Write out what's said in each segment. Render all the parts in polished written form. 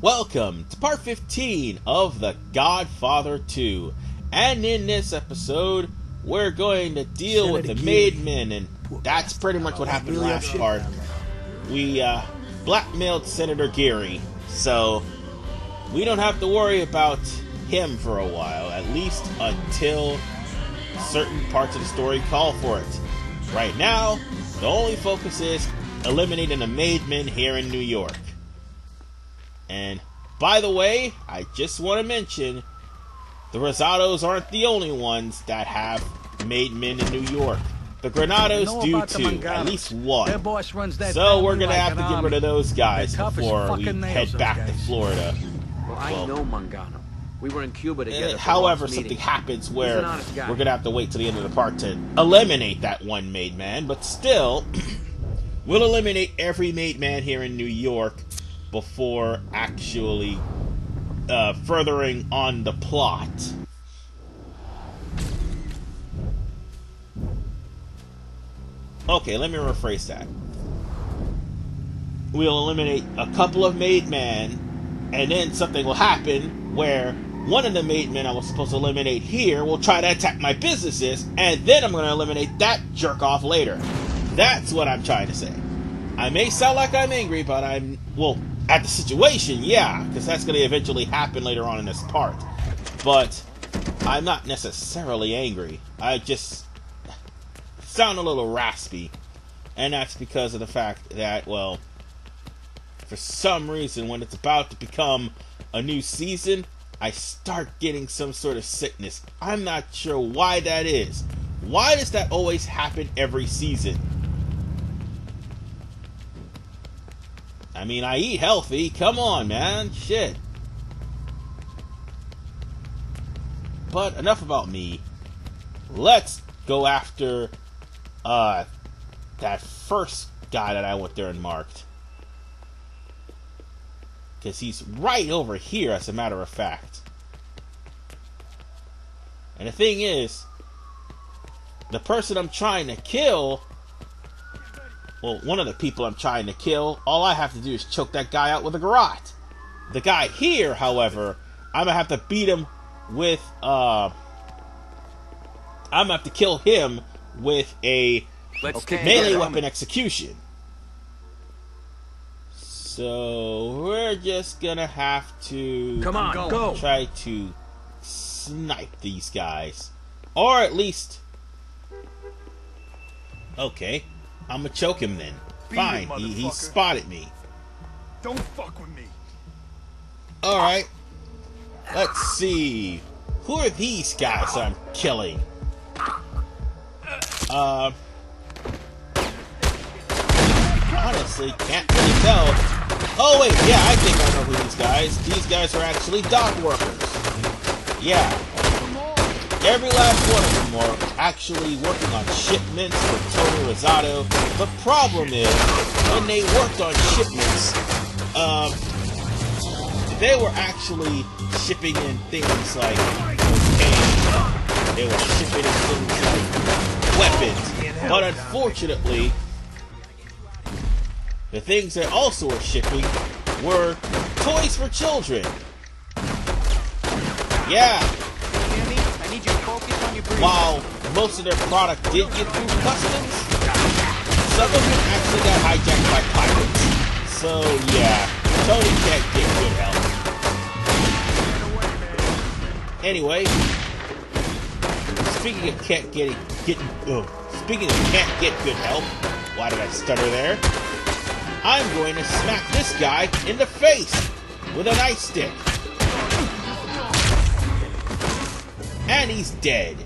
Welcome to part 15 of The Godfather 2. And in this episode, we're going to deal with the Maidmen, and that's pretty much what happened last part. We blackmailed Senator Geary, so we don't have to worry about him for a while, at least until certain parts of the story call for it. Right now, the only focus is eliminating the Maidmen here in New York. And by the way, I just want to mention, the Rosatos aren't the only ones that have Maidmen in New York. The Granados do too, at least one. So we're going to have to get rid of those guys before we head back to Florida. Well, I know Mangano. We were in Cuba together. However, something happens where we're going to have to wait till the end of the part to eliminate that one Maidman, but still, we'll eliminate every Maidman here in New York before actually furthering on the plot. Okay, let me rephrase that. We'll eliminate a couple of Maidmen, and then something will happen where one of the Maidmen I was supposed to eliminate here will try to attack my businesses, and then I'm going to eliminate that jerk-off later. That's what I'm trying to say. I may sound like I'm angry, but I'm, well, at the situation, yeah, because that's going to eventually happen later on in this part. But I'm not necessarily angry. I just sound a little raspy. And that's because of the fact that, well, for some reason, when it's about to become a new season, I start getting some sort of sickness. I'm not sure why that is. Why does that always happen every season? I mean, I eat healthy. Come on, man. Shit. But enough about me. Let's go after that first guy that I went there and marked. Because he's right over here, as a matter of fact. And the thing is, the person I'm trying to kill, well, one of the people I'm trying to kill, all I have to do is choke that guy out with a garrote. The guy here, however, I'm going to have to beat him with, I'm going to have to kill him with a melee weapon execution. So, we're just going to have to try to snipe these guys. Or at least, okay, I'm gonna choke him then. Fine, he spotted me. Don't fuck with me. Alright. Let's see. Who are these guys I'm killing? Honestly, can't really tell. Oh wait, yeah, I think I know who these guys. These guys are actually dock workers. Yeah. Every last one of them are actually working on shipments for Tony Rosato. The problem is, when they worked on shipments, they were actually shipping in things like cocaine. They were shipping in things like weapons. But unfortunately, the things they also were shipping were toys for children. Yeah. While most of their product did get through customs, some of them actually got hijacked by pirates. So yeah, Tony can't get good help. Anyway, speaking of can't get good help, why did I stutter there? I'm going to smack this guy in the face with a nightstick. And he's dead.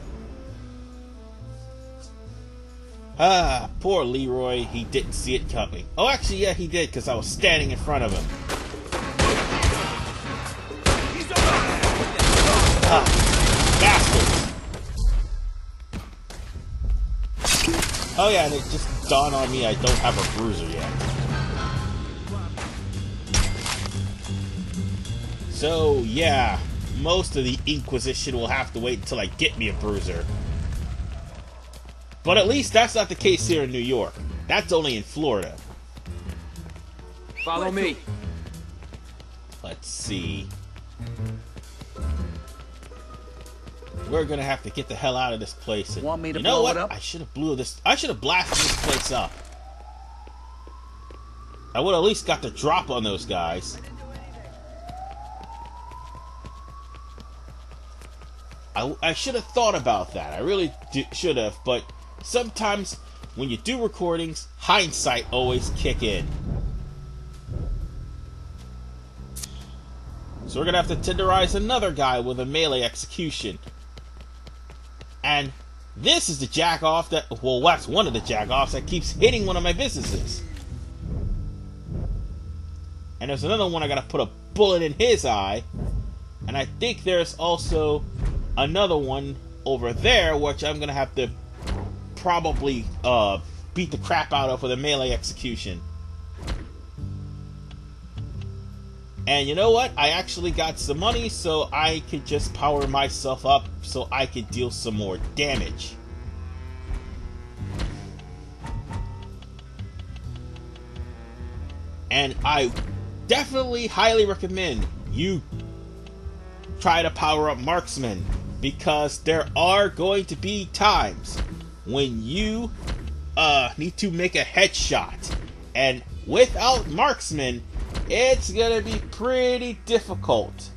Ah, poor Leroy. He didn't see it coming. Oh, actually, yeah, he did, because I was standing in front of him. Ah, bastards. Oh, yeah, and it just dawned on me I don't have a bruiser yet. So, yeah, most of the Inquisition will have to wait until I get me a bruiser. But at least that's not the case here in New York. That's only in Florida. Follow me. let's see. We're gonna have to get the hell out of this place. And Want me to you know blow what? it up? I should have blasted this place up. I would at least got the drop on those guys. I should have thought about that. I really should have, but sometimes when you do recordings, hindsight always kick in. So we're gonna have to tenderize another guy with a melee execution. And this is the jack-off that, well, that's one of the jack-offs that keeps hitting one of my businesses. And there's another one I gotta put a bullet in his eye. And I think there's also another one over there, which I'm gonna have to probably beat the crap out of with a melee execution. And you know what? I actually got some money, so I could just power myself up so I could deal some more damage. And I definitely highly recommend you try to power up Marksman, because there are going to be times when you need to make a headshot, and without Marksman, it's gonna be pretty difficult.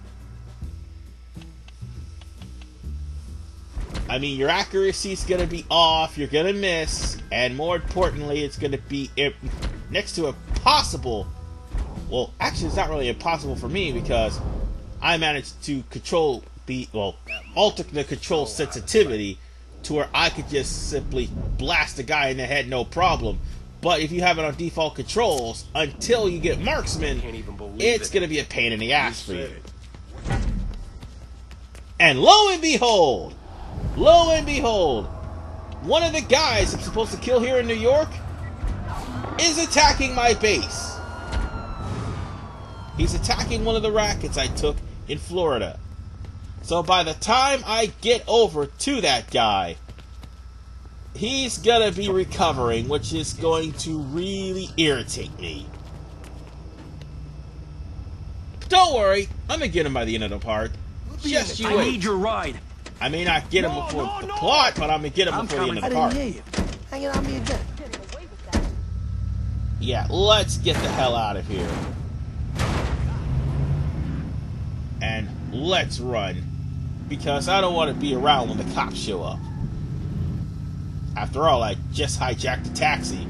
I mean, your accuracy is gonna be off, you're gonna miss, and more importantly, it's gonna be next to impossible. Well, actually, it's not really impossible for me, because I managed to control alter the control sensitivity to where I could just simply blast a guy in the head, no problem. But if you have it on default controls, until you get Marksman, it's going to be a pain in the ass for you. And lo and behold, one of the guys I'm supposed to kill here in New York is attacking my base. He's attacking one of the rackets I took in Florida. So by the time I get over to that guy, he's gonna be recovering, which is going to really irritate me. Don't worry, I'm gonna get him by the end of the part. Just you wait. I need your ride. I may not get him before the plot, but I'm gonna get him before the end of the part. I didn't hear you. Hang it on me again. Yeah, let's get the hell out of here. And let's run, because I don't want to be around when the cops show up. After all, I just hijacked a taxi.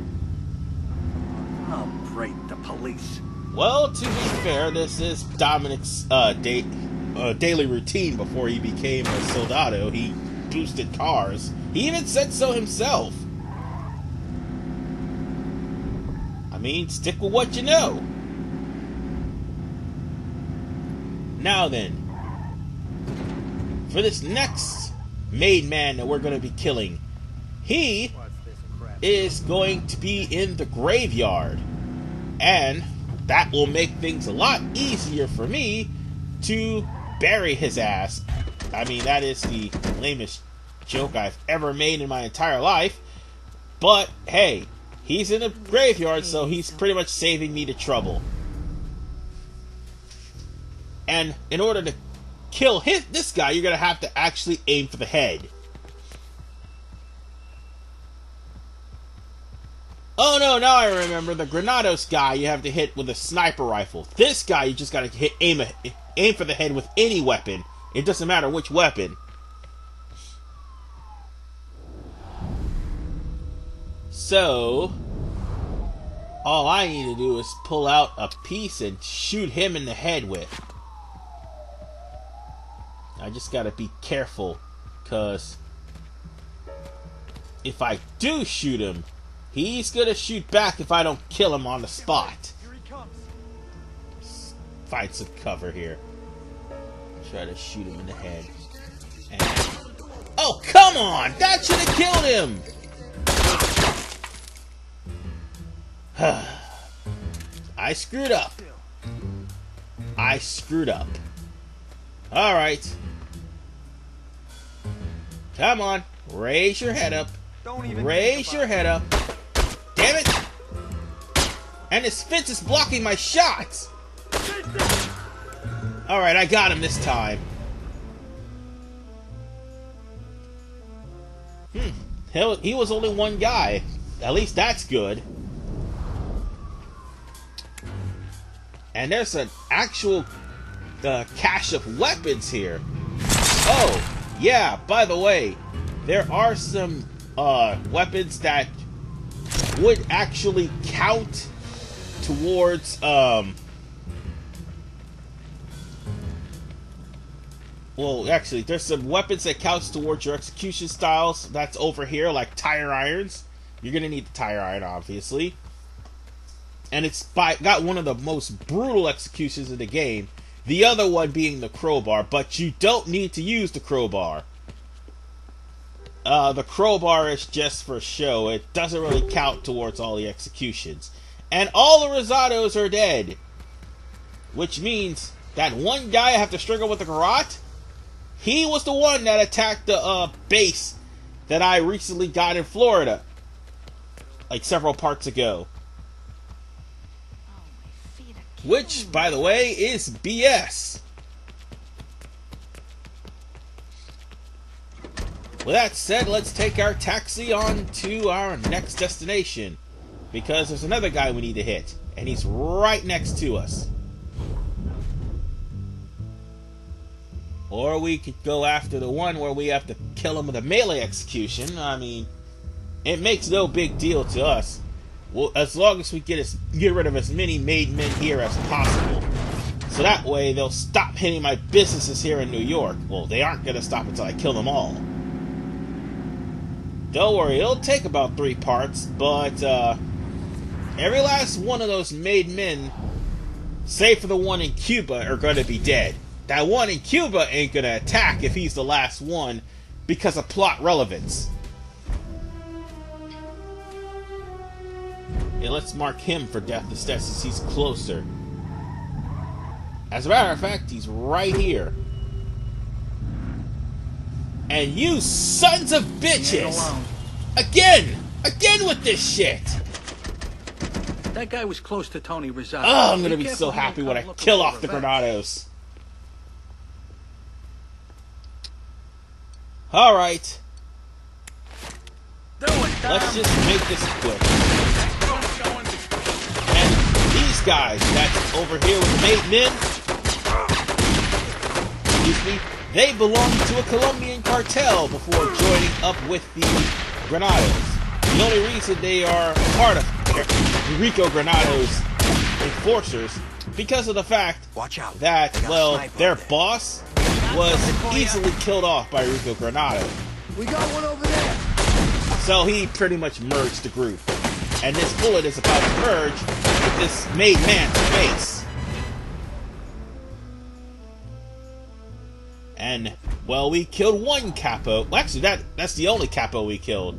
Oh, great, the police. Well, to be fair, this is Dominic's daily routine before he became a soldado. He boosted cars. He even said so himself. I mean, stick with what you know. Now then, for this next made man that we're going to be killing, he is going to be in the graveyard, and that will make things a lot easier for me to bury his ass. I mean, that is the lamest joke I've ever made in my entire life, but hey, he's in a graveyard, so he's pretty much saving me the trouble. And in order to kill this guy, you're going to have to actually aim for the head. Oh no, now I remember. The Granados guy you have to hit with a sniper rifle. This guy you just got to aim for the head with any weapon. It doesn't matter which weapon. So, all I need to do is pull out a piece and shoot him in the head with. I just gotta be careful, because if I do shoot him, he's gonna shoot back if I don't kill him on the spot. Find some cover here. Try to shoot him in the head. And... oh, come on! That should have killed him! I screwed up. I screwed up. Alright. Come on. Raise your head up. Raise your head up. Damn it! And his fence is blocking my shots! Alright, I got him this time. He was only one guy. At least that's good. And there's an actual cache of weapons here. Oh, yeah, by the way, there are some weapons that would actually count towards, well, actually, there's some weapons that counts towards your execution styles. That's over here, like tire irons. You're gonna need the tire iron, obviously. And it's got one of the most brutal executions in the game. The other one being the crowbar, but you don't need to use the crowbar. The crowbar is just for show. It doesn't really count towards all the executions. And all the Rosatos are dead. Which means that one guy I have to struggle with the garrote, he was the one that attacked the base that I recently got in Florida. Like several parts ago. Which, by the way, is BS. With that said, let's take our taxi on to our next destination. Because there's another guy we need to hit. And he's right next to us. Or we could go after the one where we have to kill him with a melee execution. I mean, it makes no big deal to us. Well, as long as we get rid of as many made men here as possible. So that way they'll stop hitting my businesses here in New York. Well, they aren't going to stop until I kill them all. Don't worry, it'll take about 3 parts, but every last one of those made men, save for the one in Cuba, are going to be dead. That one in Cuba ain't going to attack if he's the last one because of plot relevance. Yeah, let's mark him for death instead since he's closer. As a matter of fact, he's right here. And you sons of bitches! Again with this shit! That guy was close to Tony Rosato. Oh, I'm gonna be so happy when I kill off the Granados. Alright. Let's just make this quick. And these guys that's over here with the made men, excuse me, they belong to a Colombian cartel before joining up with the Granados. The only reason they are part of Rico Granados enforcers because of the fact that, well, their boss was easily killed off by Rico Granado. We got one over there. So he pretty much merged the group. And this bullet is about to merge with this made man's face. And, well, we killed one capo. Well, actually, that's the only capo we killed.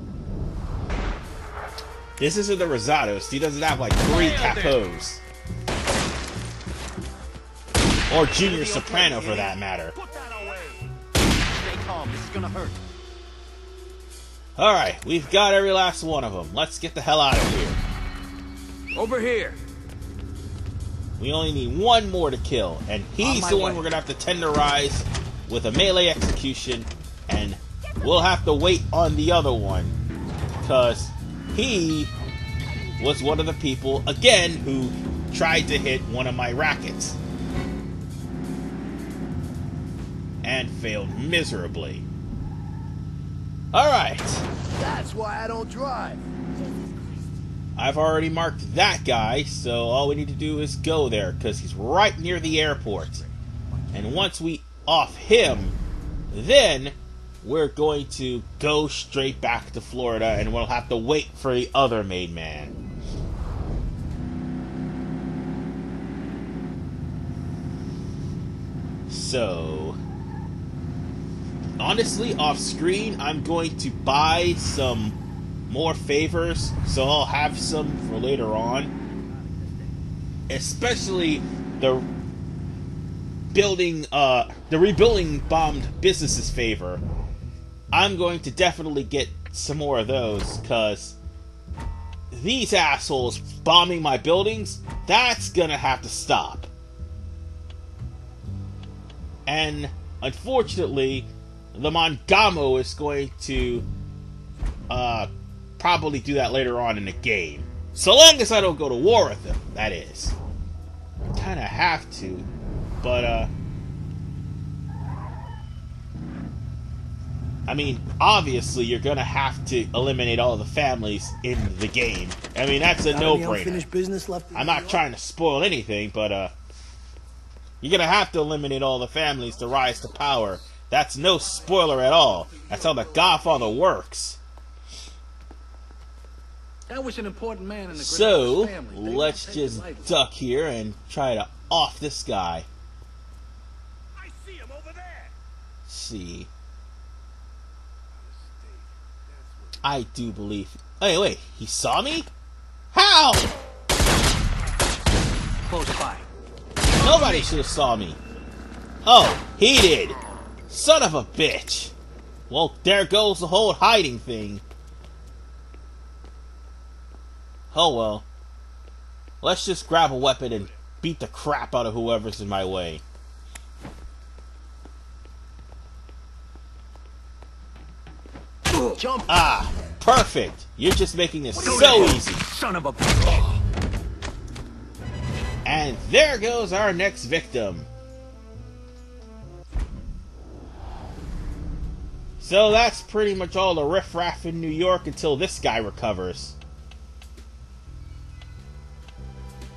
This isn't the Rosatos. He doesn't have, like, 3 capos. Or Junior Soprano, for that matter. Stay calm. This is gonna hurt. Alright, we've got every last one of them. Let's get the hell out of here. Over here. We only need one more to kill. And he's the one we're going to have to tenderize with a melee execution. And we'll have to wait on the other one. Because he was one of the people, again, who tried to hit one of my rackets. And failed miserably. Alright. That's why I don't drive. I've already marked that guy, so all we need to do is go there, because he's right near the airport. And once we off him, then we're going to go straight back to Florida, and we'll have to wait for the other made man. So, honestly, off screen, I'm going to buy some more favors, so I'll have some for later on. Especially the rebuilding bombed businesses favor. I'm going to definitely get some more of those, because these assholes bombing my buildings, that's gonna have to stop. And unfortunately, the Mangano is going to probably do that later on in the game. So long as I don't go to war with them, that is. Kind of have to, but I mean, obviously you're gonna have to eliminate all the families in the game. I mean, that's a no-brainer. I'm not trying to spoil anything, but you're gonna have to eliminate all the families to rise to power. That's no spoiler at all. That's how the Godfather works. That was an important man in the So, Granados family. let's just duck here and try to off this guy. I see him over there. See. I do believe... Hey, wait, he saw me? How? Close by. Nobody should have saw me. Oh, he did. Son of a bitch. Well, there goes the whole hiding thing. Oh well. Let's just grab a weapon and beat the crap out of whoever's in my way. Jump. Ah, perfect. You're just making this so easy. Son of a bitch. And there goes our next victim. So that's pretty much all the riffraff in New York until this guy recovers.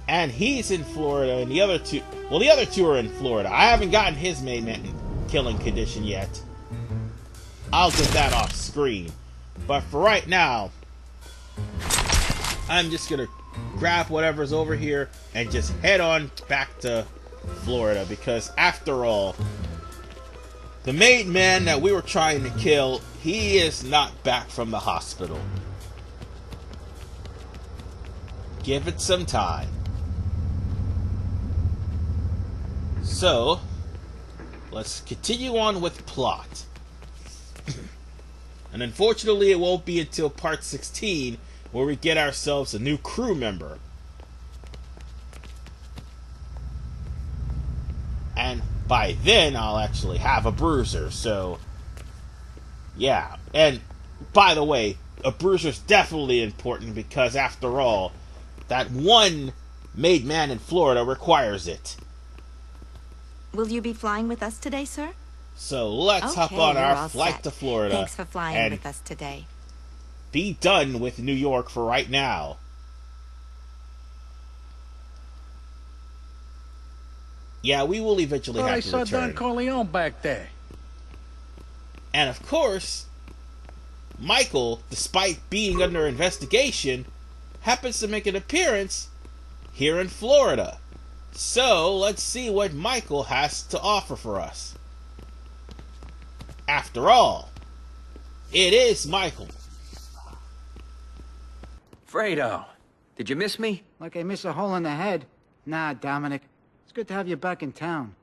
And he's in Florida, and the other two... Well, the other two are in Florida. I haven't gotten his main man killing condition yet. I'll get that off screen. But for right now, I'm just going to grab whatever's over here and just head on back to Florida. Because after all, the main man that we were trying to kill, he is not back from the hospital. Give it some time. So, let's continue on with plot. And unfortunately, it won't be until part 16 where we get ourselves a new crew member. And by then, I'll actually have a bruiser, so... Yeah, and by the way, a bruiser's definitely important because after all, that one made man in Florida requires it. Will you be flying with us today, sir? So let's hop on our flight to Florida. Thanks for flying with us today. Be done with New York for right now. Yeah, we will eventually have to return. I saw Don Corleone back there. And of course, Michael, despite being under investigation, happens to make an appearance here in Florida. So, let's see what Michael has to offer for us. After all, it is Michael. Fredo, did you miss me? Like I miss a hole in the head. Nah, Dominic. It's good to have you back in town.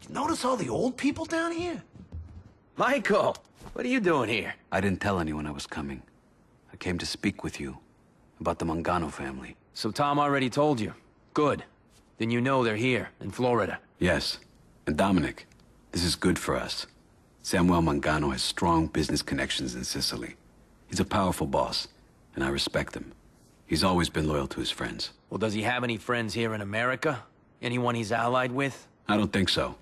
Notice all the old people down here? Michael, what are you doing here? I didn't tell anyone I was coming. I came to speak with you about the Mangano family. So Tom already told you. Good. Then you know they're here, in Florida. Yes. And Dominic, this is good for us. Samuel Mangano has strong business connections in Sicily. He's a powerful boss, and I respect him. He's always been loyal to his friends. Well, does he have any friends here in America? Anyone he's allied with? I don't think so.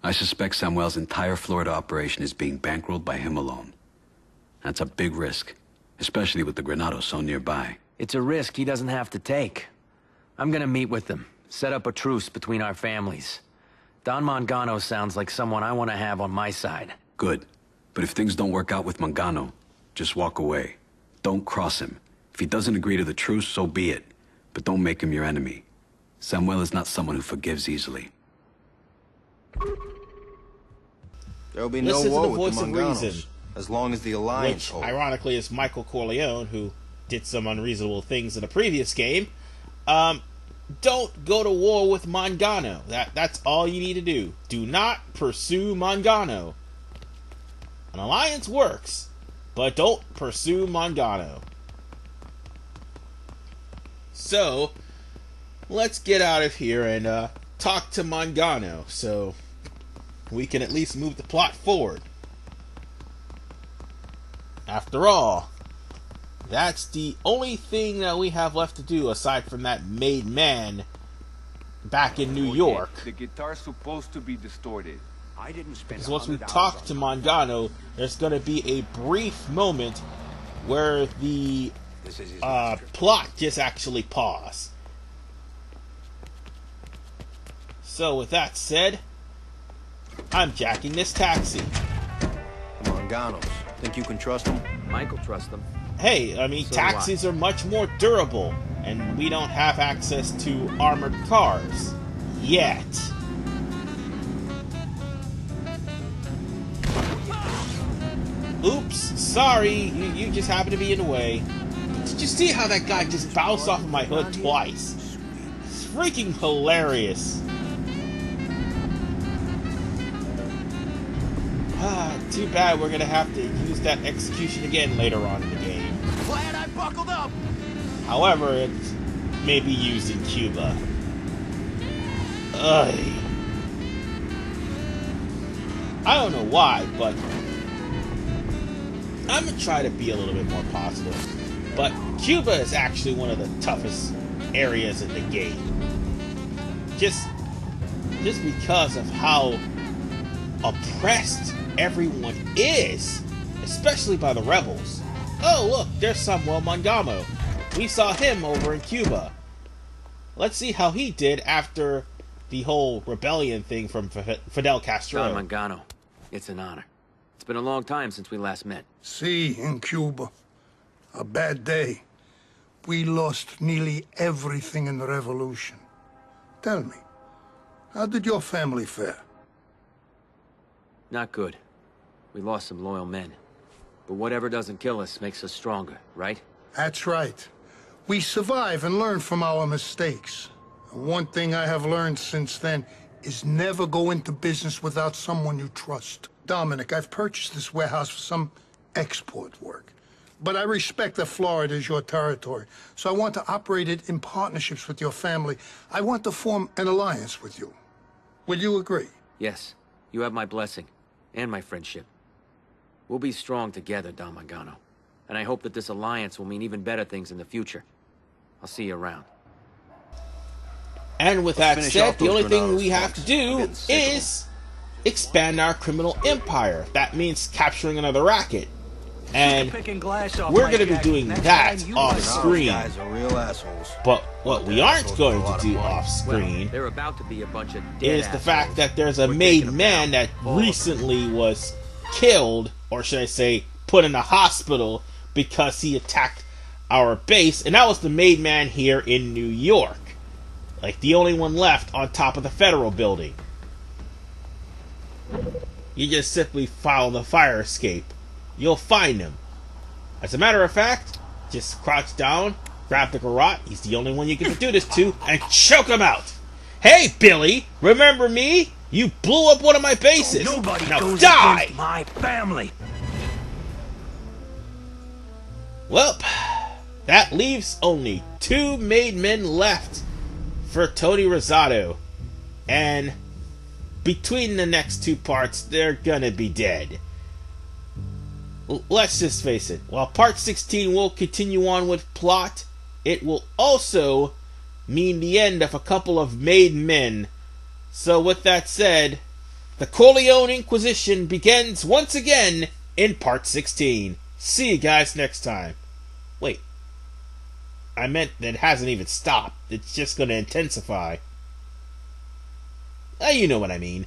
I suspect Samuel's entire Florida operation is being bankrolled by him alone. That's a big risk, especially with the Granados so nearby. It's a risk he doesn't have to take. I'm gonna meet with them, set up a truce between our families. Don Mangano sounds like someone I want to have on my side. Good. But if things don't work out with Mangano, just walk away. Don't cross him. If he doesn't agree to the truce, so be it. But don't make him your enemy. Samuel is not someone who forgives easily. There'll be no war with the Manganos, as long as the Alliance holds. Which, ironically, is Michael Corleone, who did some unreasonable things in the previous game. Don't go to war with Mangano. That's all you need to do. Do not pursue Mangano. An alliance works, but don't pursue Mangano. So, let's get out of here and talk to Mangano so we can at least move the plot forward. After all, that's the only thing that we have left to do aside from that made man back in New York. The guitar's supposed to be distorted. I didn't spend Because once we talk to Mangano, there's going to be a brief moment where the plot just actually paused. So with that said, I'm jacking this taxi. Manganos. Think you can trust them? Michael trusts them. Hey, I mean, So taxis are much more durable, and we don't have access to armored cars. Yet. Oops, sorry, you just happen to be in the way. Did you see how that guy just bounced off of my hood twice? It's freaking hilarious. Too bad we're gonna have to use that execution again later on in the game. Glad I buckled up. However, it may be used in Cuba. Ugh. I don't know why, but I'm gonna try to be a little bit more positive. But Cuba is actually one of the toughest areas in the game. Just because of how oppressed everyone is, especially by the rebels. Oh look, there's Samuel Mangano. We saw him over in Cuba. Let's see how he did after the whole rebellion thing from Fidel Castro. Don Mangano, it's an honor. It's been a long time since we last met. See, in Cuba, a bad day. We lost nearly everything in the revolution. Tell me, how did your family fare? Not good. We lost some loyal men. But whatever doesn't kill us makes us stronger, right? That's right. We survive and learn from our mistakes. And one thing I have learned since then is never go into business without someone you trust. Dominic, I've purchased this warehouse for some export work. But I respect that Florida is your territory, so I want to operate it in partnerships with your family. I want to form an alliance with you. Will you agree? Yes. You have my blessing. And my friendship. We'll be strong together, Don Mangano. And I hope that this alliance will mean even better things in the future. I'll see you around. And with that said, the only thing we have to do is expand our criminal empire. That means capturing another racket. And we're going to be doing that off screen. But what we aren't going to do off screen is the fact that there's a made man that recently was killed, or should I say, put in a hospital because he attacked our base. And that was the made man here in New York. Like the only one left on top of the federal building. You just simply follow the fire escape. You'll find him. As a matter of fact, just crouch down, grab the garrote, he's the only one you get to do this to, and choke him out. Hey, Billy, remember me? You blew up one of my bases. Nobody now goes die! against my family. Well, that leaves only 2 made men left for Tony Rosato. And between the next 2 parts, they're gonna be dead. Let's just face it, while part 16 will continue on with plot, it will also mean the end of a couple of made men. So with that said, the Corleone Inquisition begins once again in part 16. See you guys next time. Wait, I meant that it hasn't even stopped. It's just going to intensify. You know what I mean.